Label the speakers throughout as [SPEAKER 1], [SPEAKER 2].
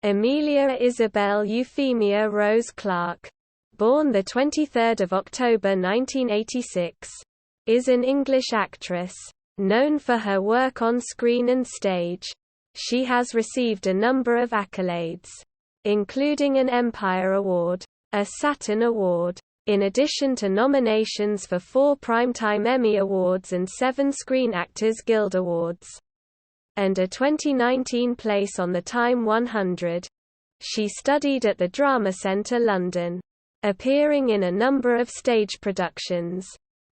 [SPEAKER 1] Emilia Isabel Euphemia Rose Clarke, born 23 October 1986, is an English actress. Known for her work on screen and stage, she has received a number of accolades, including an Empire Award, a Saturn Award, in addition to nominations for 4 Primetime Emmy Awards and 7 Screen Actors Guild Awards, and a 2019 place on the Time 100. She studied at the Drama Centre London, appearing in a number of stage productions.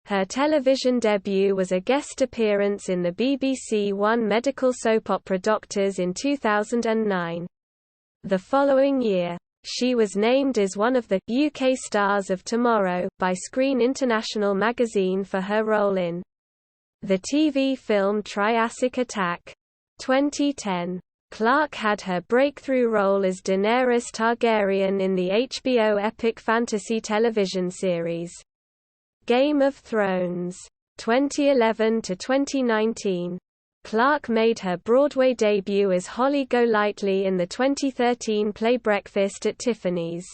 [SPEAKER 1] Her television debut was a guest appearance in the BBC One medical soap opera Doctors in 2009. The following year, she was named as one of the UK Stars of Tomorrow by Screen International magazine for her role in the TV film Triassic Attack. 2010. Clarke had her breakthrough role as Daenerys Targaryen in the HBO epic fantasy television series Game of Thrones. 2011 to 2019. Clarke made her Broadway debut as Holly Golightly in the 2013 play Breakfast at Tiffany's,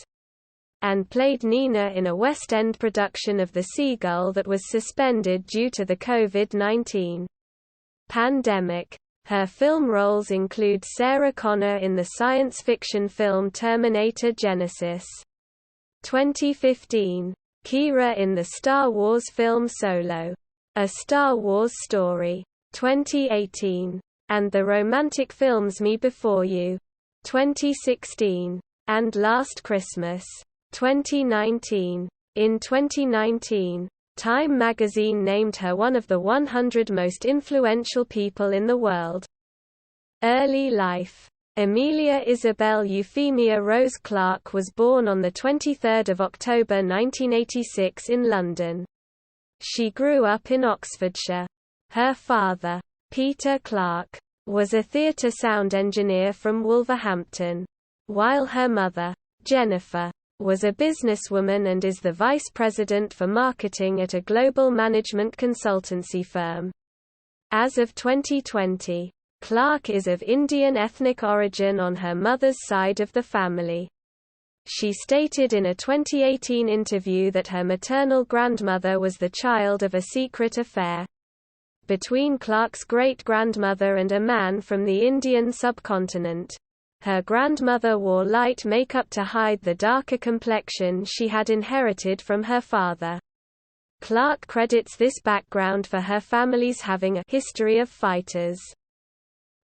[SPEAKER 1] and played Nina in a West End production of The Seagull that was suspended due to the COVID-19 pandemic. Her film roles include Sarah Connor in the science fiction film Terminator Genisys. 2015. Kira in the Star Wars film Solo, A Star Wars Story. 2018. And the romantic films Me Before You. 2016. And Last Christmas. 2019. In 2019, Time magazine named her one of the 100 most influential people in the world. Early life. Emilia Isabel Euphemia Rose Clarke was born on 23 October 1986 in London. She grew up in Oxfordshire. Her father, Peter Clarke, was a theatre sound engineer from Wolverhampton, while her mother, Jennifer, was a businesswoman and is the vice president for marketing at a global management consultancy firm. As of 2020, Clarke is of Indian ethnic origin on her mother's side of the family. She stated in a 2018 interview that her maternal grandmother was the child of a secret affair between Clarke's great-grandmother and a man from the Indian subcontinent. Her grandmother wore light makeup to hide the darker complexion she had inherited from her father. Clarke credits this background for her family's having a history of fighters,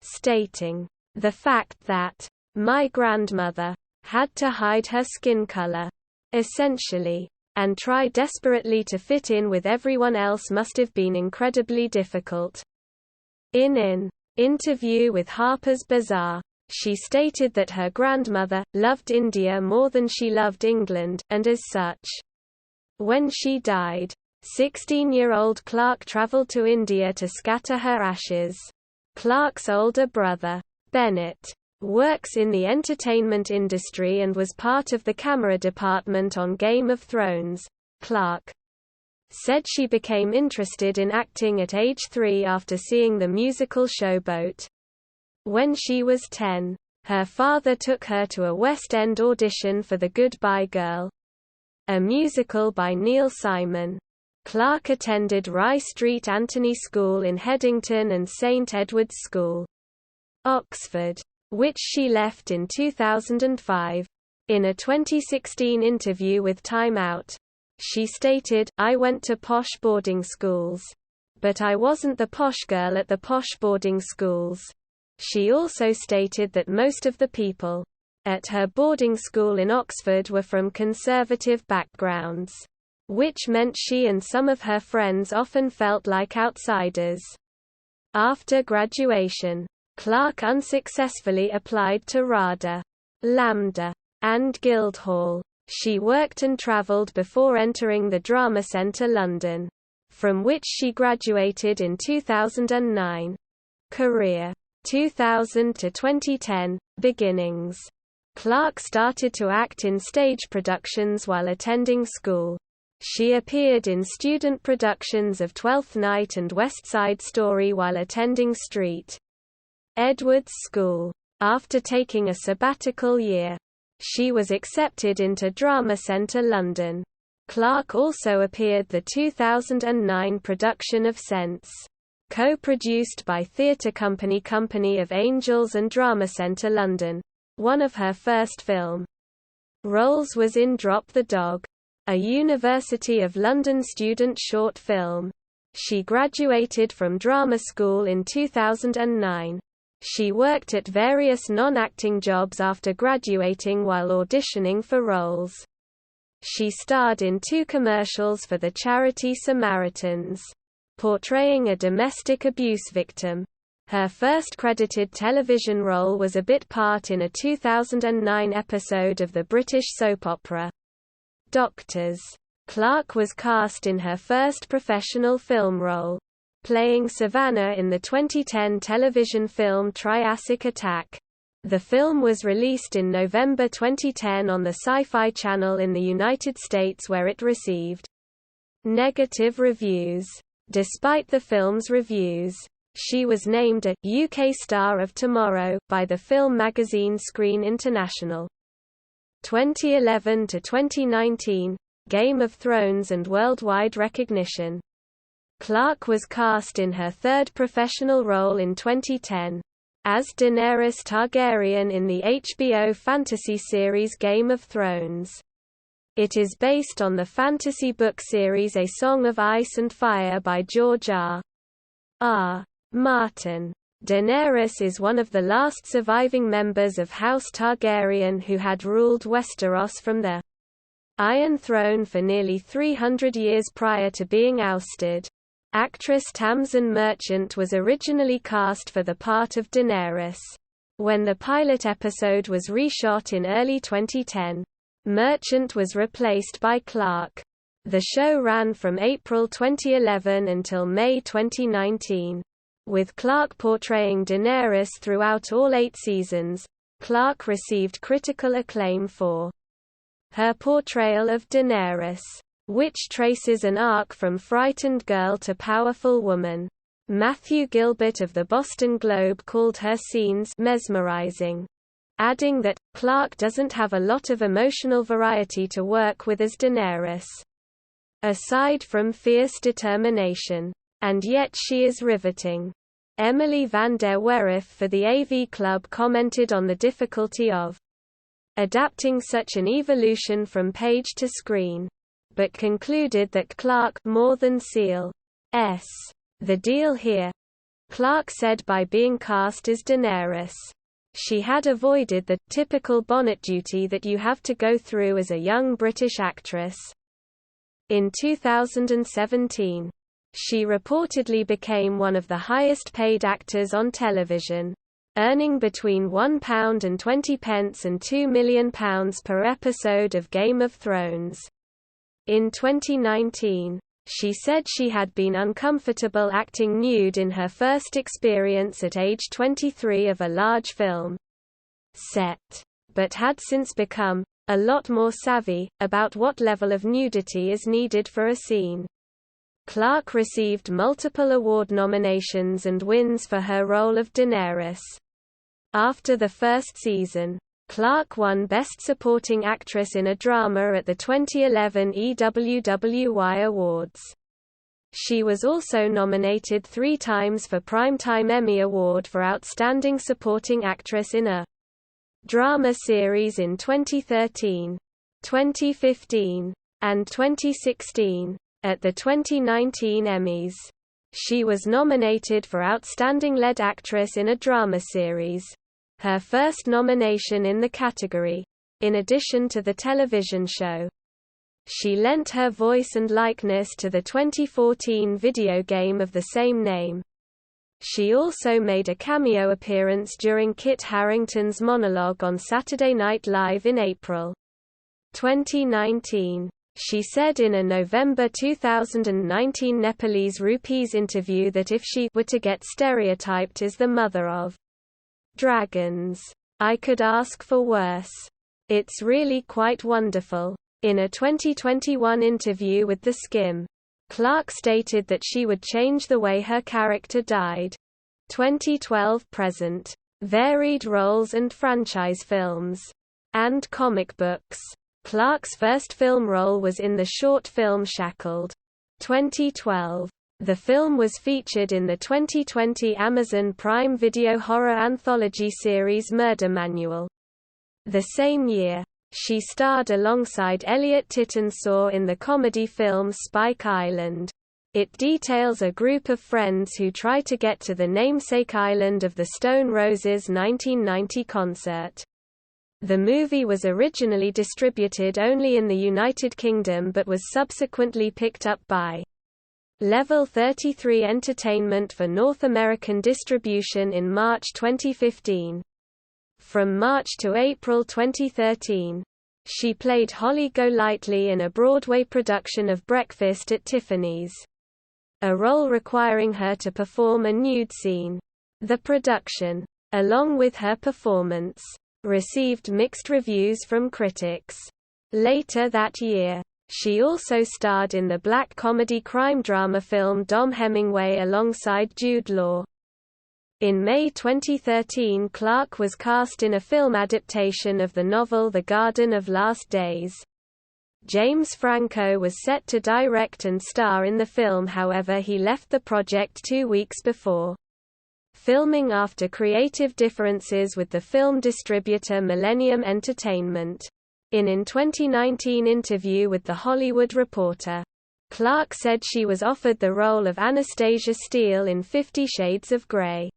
[SPEAKER 1] stating, "The fact that my grandmother had to hide her skin color, essentially, and try desperately to fit in with everyone else must have been incredibly difficult." In an interview with Harper's Bazaar, she stated that her grandmother loved India more than she loved England, and as such, when she died, 16-year-old Clarke traveled to India to scatter her ashes. Clarke's older brother, Bennett, works in the entertainment industry and was part of the camera department on Game of Thrones. Clarke said she became interested in acting at age 3 after seeing the musical Showboat. When she was 10, her father took her to a West End audition for The Goodbye Girl, a musical by Neil Simon. Clarke attended Rye Street Anthony School in Headington and St Edward's School, Oxford, which she left in 2005. In a 2016 interview with Time Out, she stated, "I went to posh boarding schools, but I wasn't the posh girl at the posh boarding schools." She also stated that most of the people at her boarding school in Oxford were from conservative backgrounds, which meant she and some of her friends often felt like outsiders. After graduation, Clarke unsuccessfully applied to RADA, Lambda, and Guildhall. She worked and travelled before entering the Drama Centre London, from which she graduated in 2009. Career 2000 to 2010, beginnings. Clarke started to act in stage productions while attending school. She appeared in student productions of Twelfth Night and West Side Story while attending St. Edward's School. After taking a sabbatical year, she was accepted into Drama Centre London. Clarke also appeared the 2009 production of Sense, co-produced by theatre Company of Angels and Drama Centre London. One of her first film roles was in Drop the Dog, a University of London student short film. She graduated from drama school in 2009. She worked at various non-acting jobs after graduating while auditioning for roles. She starred in 2 commercials for the charity Samaritans, portraying a domestic abuse victim. Her first credited television role was a bit part in a 2009 episode of the British soap opera Doctors. Clarke was cast in her first professional film role, playing Savannah in the 2010 television film Triassic Attack. The film was released in November 2010 on the Sci-Fi Channel in the United States, where it received negative reviews. Despite the film's reviews, she was named a UK Star of Tomorrow by the film magazine Screen International. 2011 to 2019, Game of Thrones and worldwide recognition. Clarke was cast in her third professional role in 2010. As Daenerys Targaryen in the HBO fantasy series Game of Thrones. It is based on the fantasy book series A Song of Ice and Fire by George R.R. Martin. Daenerys is one of the last surviving members of House Targaryen who had ruled Westeros from the Iron Throne for nearly 300 years prior to being ousted. Actress Tamsin Merchant was originally cast for the part of Daenerys. When the pilot episode was reshot in early 2010, Merchant was replaced by Clarke. The show ran from April 2011 until May 2019. With Clarke portraying Daenerys throughout all 8 seasons, Clarke received critical acclaim for her portrayal of Daenerys, which traces an arc from frightened girl to powerful woman. Matthew Gilbert of the Boston Globe called her scenes mesmerizing, adding that Clarke doesn't have a lot of emotional variety to work with as Daenerys, aside from fierce determination. And yet she is riveting. Emily van der Werf for the AV Club commented on the difficulty of adapting such an evolution from page to screen, but concluded that Clarke more than seals the deal here. Clarke said by being cast as Daenerys, she had avoided the typical bonnet duty that you have to go through as a young British actress. In 2017, she reportedly became one of the highest paid actors on television, earning between £1.20 and £2 million per episode of Game of Thrones. In 2019, she said she had been uncomfortable acting nude in her first experience at age 23 of a large film set, but had since become a lot more savvy about what level of nudity is needed for a scene. Clarke received multiple award nominations and wins for her role of Daenerys. After the first season, Clarke won Best Supporting Actress in a Drama at the 2011 EWWY Awards. She was also nominated 3 times for Primetime Emmy Award for Outstanding Supporting Actress in a Drama Series in 2013, 2015, and 2016. At the 2019 Emmys, she was nominated for Outstanding Lead Actress in a Drama Series, her first nomination in the category. In addition to the television show, she lent her voice and likeness to the 2014 video game of the same name. She also made a cameo appearance during Kit Harington's monologue on Saturday Night Live in April 2019. She said in a November 2019 Nepalese Rupees interview that if she were to get stereotyped as the mother of dragons, I could ask for worse. It's really quite wonderful. In a 2021 interview with The Skim, Clarke stated that she would change the way her character died. 2012 present. varied roles and franchise films, and comic books. Clarke's first film role was in the short film Shackled. 2012. The film was featured in the 2020 Amazon Prime Video horror anthology series Murder Manual. The same year, she starred alongside Elliot Tittensaw in the comedy film Spike Island. It details a group of friends who try to get to the namesake island of the Stone Roses' 1990 concert. The movie was originally distributed only in the United Kingdom but was subsequently picked up by Level 33 Entertainment for North American distribution in March 2015. From March to April 2013, she played Holly Golightly in a Broadway production of Breakfast at Tiffany's, a role requiring her to perform a nude scene. The production, along with her performance, received mixed reviews from critics. Later that year, she also starred in the black comedy crime drama film Dom Hemingway alongside Jude Law. In May 2013, Clarke was cast in a film adaptation of the novel The Garden of Last Days. James Franco was set to direct and star in the film, however he left the project 2 weeks before filming after creative differences with the film distributor Millennium Entertainment. In a 2019 interview with The Hollywood Reporter, Clarke said she was offered the role of Anastasia Steele in 50 Shades of Grey.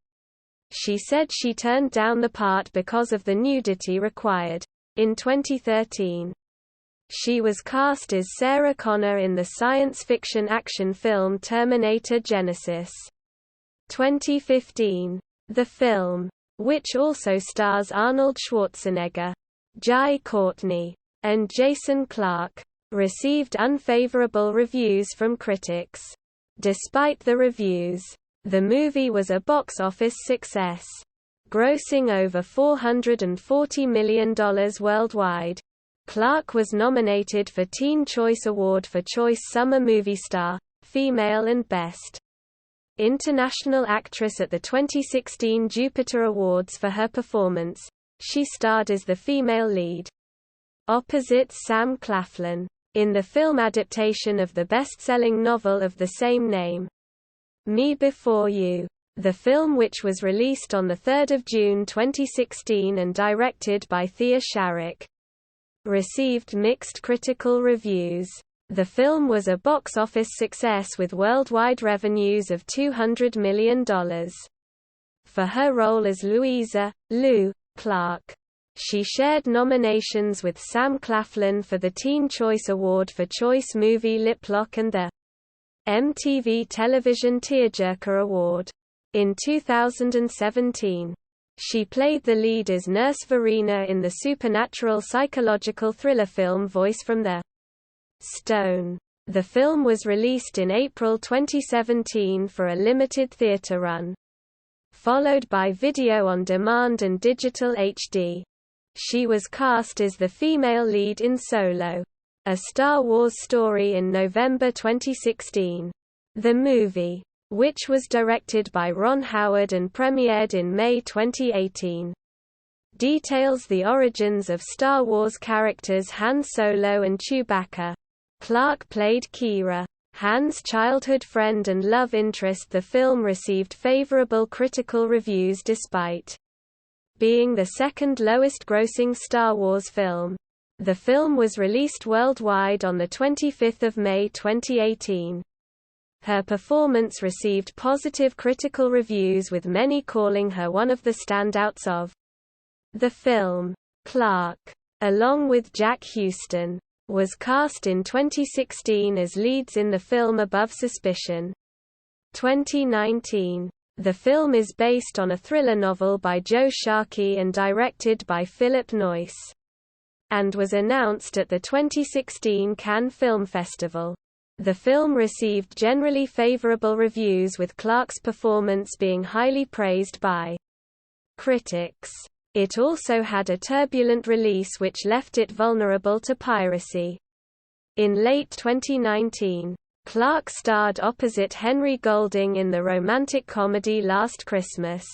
[SPEAKER 1] She said she turned down the part because of the nudity required. In 2013, she was cast as Sarah Connor in the science fiction action film Terminator Genisys. 2015. The film, which also stars Arnold Schwarzenegger, Jai Courtney, and Jason Clarke, received unfavorable reviews from critics. Despite the reviews, the movie was a box office success, grossing over $440 million worldwide. Clarke was nominated for Teen Choice Award for Choice Summer Movie Star, Female and Best International Actress at the 2016 Jupiter Awards for her performance. She starred as the female lead, opposite Sam Claflin, in the film adaptation of the best-selling novel of the same name, Me Before You. The film, which was released on 3 June 2016 and directed by Thea Sharrock, received mixed critical reviews. The film was a box office success with worldwide revenues of $200 million. For her role as Louisa, Lou, Clarke, she shared nominations with Sam Claflin for the Teen Choice Award for Choice Movie Lip Lock and the MTV Television Tearjerker Award. In 2017, she played the lead as Nurse Verena in the supernatural psychological thriller film Voice from the Stone. The film was released in April 2017 for a limited theater run, followed by video on demand and digital HD. She was cast as the female lead in Solo, a Star Wars story in November 2016. The movie, which was directed by Ron Howard and premiered in May 2018, details the origins of Star Wars characters Han Solo and Chewbacca. Clarke played Kira, Han's childhood friend and love interest. The film received favorable critical reviews despite being the second lowest grossing Star Wars film. The film was released worldwide on 25 May 2018. Her performance received positive critical reviews, with many calling her one of the standouts of the film. Clarke, along with Jack Huston, was cast in 2016 as leads in the film Above Suspicion. 2019. The film is based on a thriller novel by Joe Sharkey and directed by Philip Noyce, and was announced at the 2016 Cannes Film Festival. The film received generally favorable reviews, with Clarke's performance being highly praised by critics. It also had a turbulent release which left it vulnerable to piracy. In late 2019, Clarke starred opposite Henry Golding in the romantic comedy Last Christmas.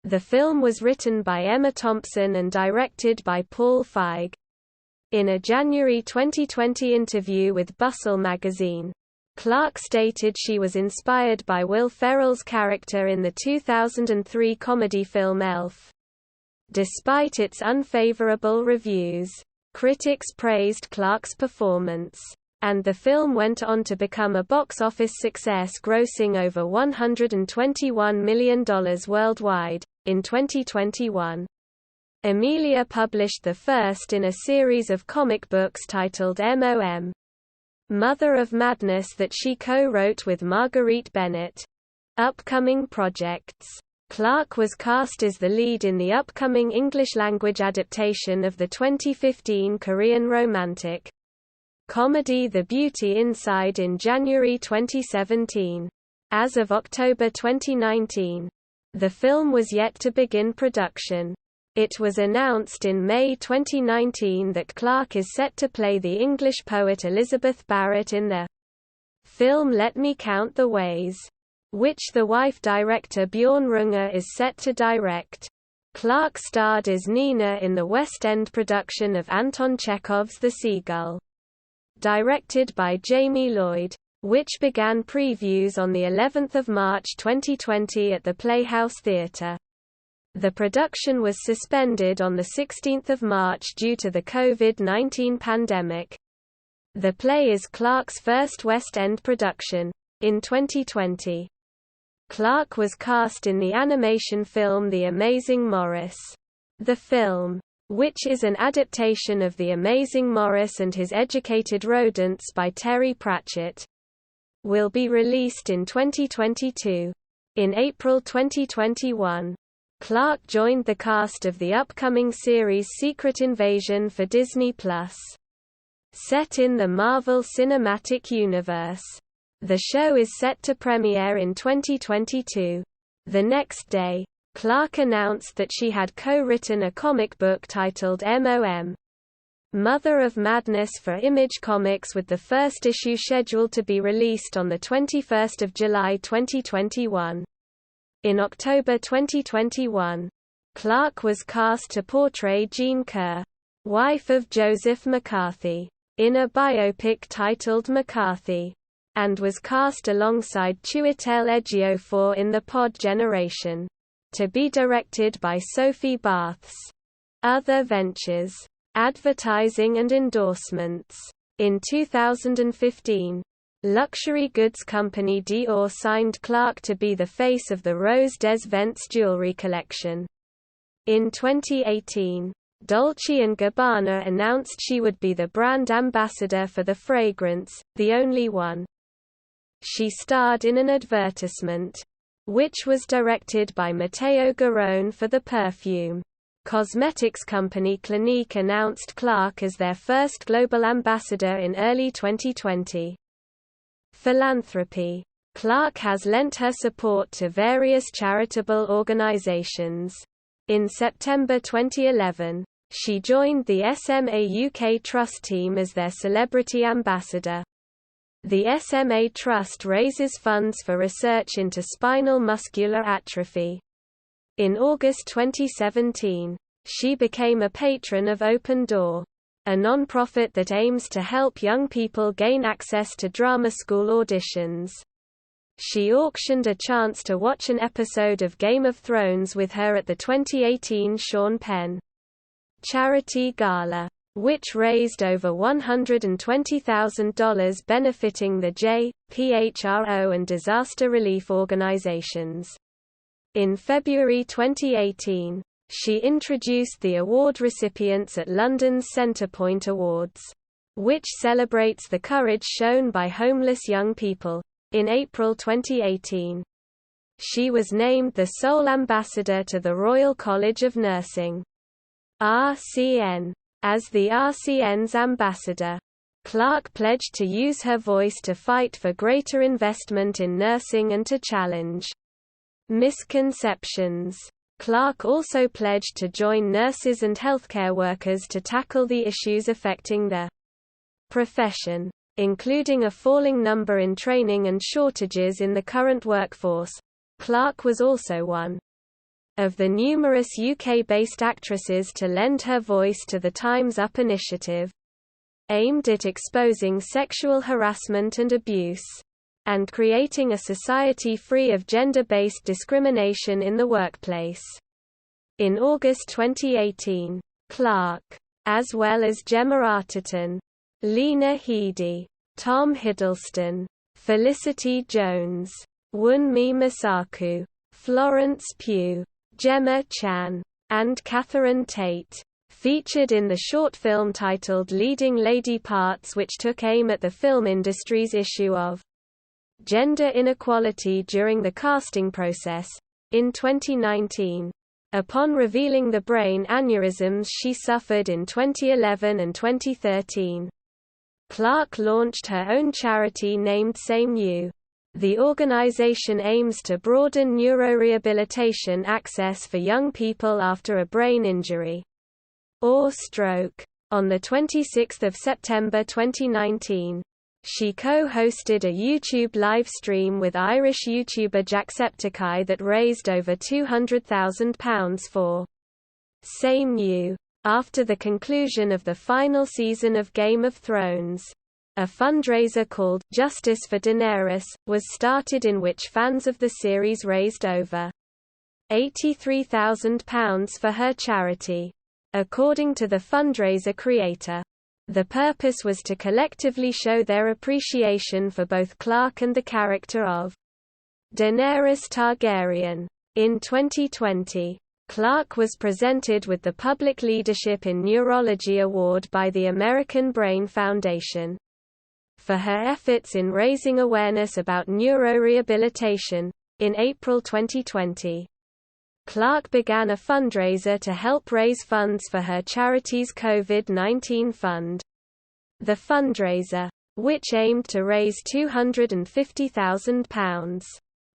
[SPEAKER 1] The film was written by Emma Thompson and directed by Paul Feig. In a January 2020 interview with Bustle magazine, Clarke stated she was inspired by Will Ferrell's character in the 2003 comedy film Elf. Despite its unfavorable reviews, critics praised Clarke's performance, and the film went on to become a box office success, grossing over $121 million worldwide. In 2021, Emilia published the first in a series of comic books titled MOM, Mother of Madness, that she co-wrote with Marguerite Bennett. Upcoming projects. Clarke was cast as the lead in the upcoming English-language adaptation of the 2015 Korean romantic comedy The Beauty Inside in January 2017. As of October 2019, the film was yet to begin production. It was announced in May 2019 that Clarke is set to play the English poet Elizabeth Barrett in the film Let Me Count the Ways, which the wife-director Bjorn Runge is set to direct. Clarke starred as Nina in the West End production of Anton Chekhov's The Seagull, directed by Jamie Lloyd, which began previews on the 11th of March 2020 at the Playhouse Theatre. The production was suspended on the 16th of March due to the COVID-19 pandemic. The play is Clarke's first West End production. In 2020, Clarke was cast in the animation film The Amazing Morris. The film, which is an adaptation of The Amazing Morris and His Educated Rodents by Terry Pratchett, will be released in 2022. In April 2021, Clarke joined the cast of the upcoming series Secret Invasion for Disney+. Set in the Marvel Cinematic Universe, the show is set to premiere in 2022. The next day, Clarke announced that she had co-written a comic book titled MOM, Mother of Madness for Image Comics, with the first issue scheduled to be released on 21 July 2021. In October 2021, Clarke was cast to portray Jean Kerr, wife of Joseph McCarthy, in a biopic titled McCarthy, and was cast alongside Chiwetel Ejiofor in The Pod Generation, to be directed by Sophie Baths. Other ventures. Advertising and endorsements. In 2015, luxury goods company Dior signed Clarke to be the face of the Rose des Vents jewelry collection. In 2018, Dolce & Gabbana announced she would be the brand ambassador for the fragrance, The Only One. She starred in an advertisement, which was directed by Matteo Garrone for the perfume cosmetics company Clinique. Announced Clarke as their first global ambassador in early 2020. Philanthropy. Clarke has lent her support to various charitable organizations. In September 2011, she joined the SMA UK Trust team as their celebrity ambassador. The SMA Trust raises funds for research into spinal muscular atrophy. In August 2017, she became a patron of Open Door, a non-profit that aims to help young people gain access to drama school auditions. She auctioned a chance to watch an episode of Game of Thrones with her at the 2018 Sean Penn Charity Gala, which raised over $120,000 benefiting the J.P.H.R.O. and disaster relief organizations. In February 2018, she introduced the award recipients at London's Centrepoint Awards, which celebrates the courage shown by homeless young people. In April 2018, she was named the sole ambassador to the Royal College of Nursing, RCN. As the RCN's ambassador, Clarke pledged to use her voice to fight for greater investment in nursing and to challenge misconceptions. Clarke also pledged to join nurses and healthcare workers to tackle the issues affecting the profession, including a falling number in training and shortages in the current workforce. Clarke was also one of the numerous UK-based actresses to lend her voice to the Time's Up initiative, aimed at exposing sexual harassment and abuse, and creating a society free of gender-based discrimination in the workplace. In August 2018, Clarke, as well as Gemma Arterton, Lena Headey, Tom Hiddleston, Felicity Jones, Wunmi Masaku, Florence Pugh, Gemma Chan, and Catherine Tate, featured in the short film titled Leading Lady Parts, which took aim at the film industry's issue of gender inequality during the casting process. In 2019, upon revealing the brain aneurysms she suffered in 2011 and 2013, Clarke launched her own charity named Same You. The organization aims to broaden neurorehabilitation access for young people after a brain injury or stroke. On 26 September 2019, she co-hosted a YouTube live stream with Irish YouTuber Jacksepticeye that raised over £200,000 for Same You. After the conclusion of the final season of Game of Thrones, a fundraiser called Justice for Daenerys was started, in which fans of the series raised over £83,000 for her charity. According to the fundraiser creator, the purpose was to collectively show their appreciation for both Clarke and the character of Daenerys Targaryen. In 2020, Clarke was presented with the Public Leadership in Neurology Award by the American Brain Foundation for her efforts in raising awareness about neurorehabilitation. In April 2020, Clarke began a fundraiser to help raise funds for her charity's COVID-19 fund. The fundraiser, which aimed to raise £250,000,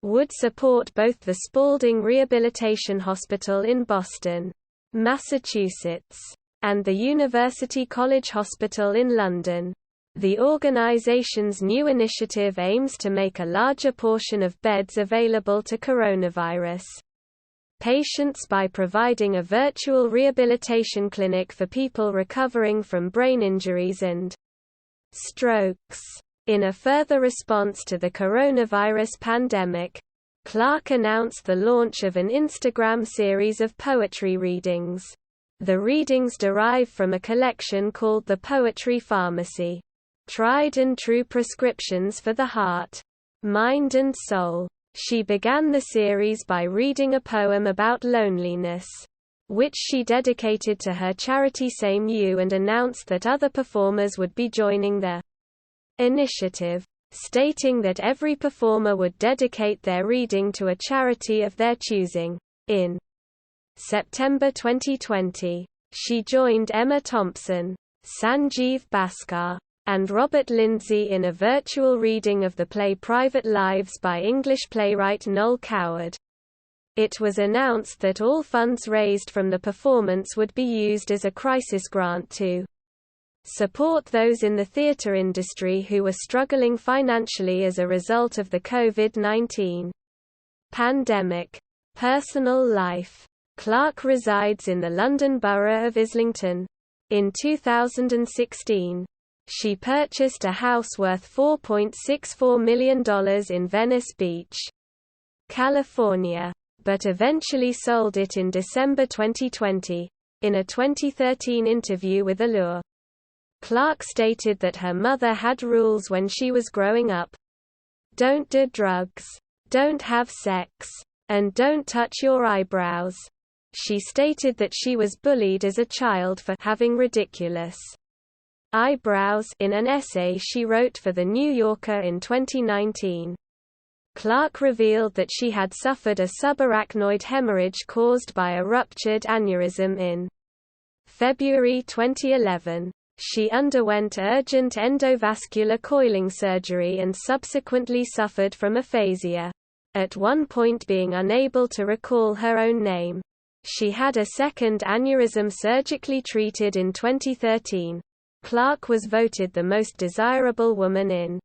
[SPEAKER 1] would support both the Spaulding Rehabilitation Hospital in Boston, Massachusetts, and the University College Hospital in London. The organization's new initiative aims to make a larger portion of beds available to coronavirus patients by providing a virtual rehabilitation clinic for people recovering from brain injuries and strokes. In a further response to the coronavirus pandemic, Clarke announced the launch of an Instagram series of poetry readings. The readings derive from a collection called The Poetry Pharmacy, tried and true prescriptions for the heart, mind and soul. She began the series by reading a poem about loneliness, which she dedicated to her charity Same You, and announced that other performers would be joining the initiative, stating that every performer would dedicate their reading to a charity of their choosing. In September 2020, she joined Emma Thompson, Sanjeev Bhaskar, and Robert Lindsay in a virtual reading of the play Private Lives by English playwright Noel Coward. It was announced that all funds raised from the performance would be used as a crisis grant to support those in the theatre industry who were struggling financially as a result of the COVID-19 pandemic. Personal life. Clarke resides in the London Borough of Islington. In 2016, she purchased a house worth $4.64 million in Venice Beach, California, but eventually sold it in December 2020. In a 2013 interview with Allure, Clarke stated that her mother had rules when she was growing up. Don't do drugs, don't have sex, and don't touch your eyebrows. She stated that she was bullied as a child for having ridiculous eyebrows in an essay she wrote for The New Yorker in 2019. Clarke revealed that she had suffered a subarachnoid hemorrhage caused by a ruptured aneurysm in February 2011. She underwent urgent endovascular coiling surgery and subsequently suffered from aphasia, at one point being unable to recall her own name. She had a second aneurysm surgically treated in 2013. Clarke was voted the most desirable woman in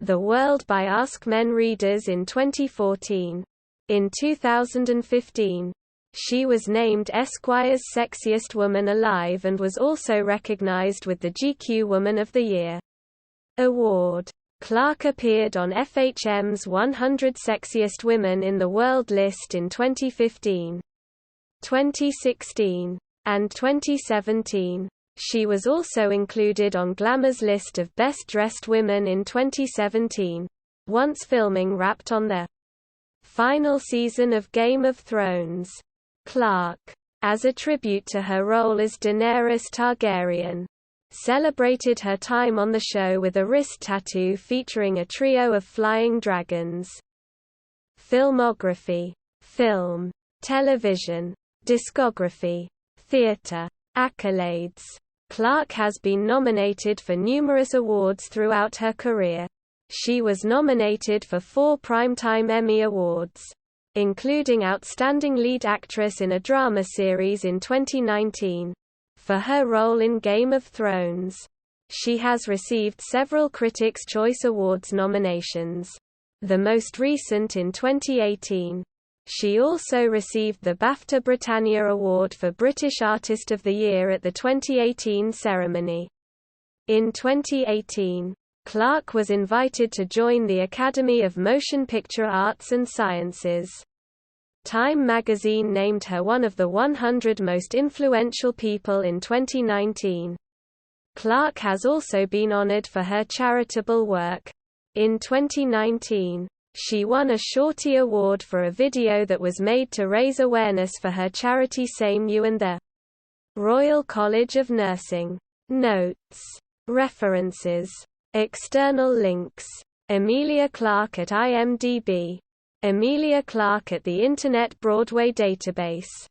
[SPEAKER 1] the world by Ask Men readers in 2014. In 2015, She was named Esquire's Sexiest Woman Alive and was also recognized with the GQ Woman of the Year award. Clarke appeared on FHM's 100 Sexiest Women in the World list in 2015, 2016, and 2017. She was also included on Glamour's list of Best Dressed Women in 2017, once filming wrapped on the final season of Game of Thrones. Clarke, as a tribute to her role as Daenerys Targaryen, celebrated her time on the show with a wrist tattoo featuring a trio of flying dragons. Filmography: film, television, discography, theatre. Accolades. Clarke has been nominated for numerous awards throughout her career. She was nominated for 4 Primetime Emmy Awards, including Outstanding Lead Actress in a Drama Series in 2019, for her role in Game of Thrones. She has received several Critics' Choice Awards nominations, the most recent in 2018. She also received the BAFTA Britannia Award for British Artist of the Year at the 2018 ceremony. In 2018, Clarke was invited to join the Academy of Motion Picture Arts and Sciences. Time magazine named her one of the 100 most influential people in 2019. Clarke has also been honored for her charitable work. In 2019, she won a Shorty Award for a video that was made to raise awareness for her charity Same You and the Royal College of Nursing. Notes. References. External links. Emilia Clarke at IMDb. Emilia Clarke at the Internet Broadway Database.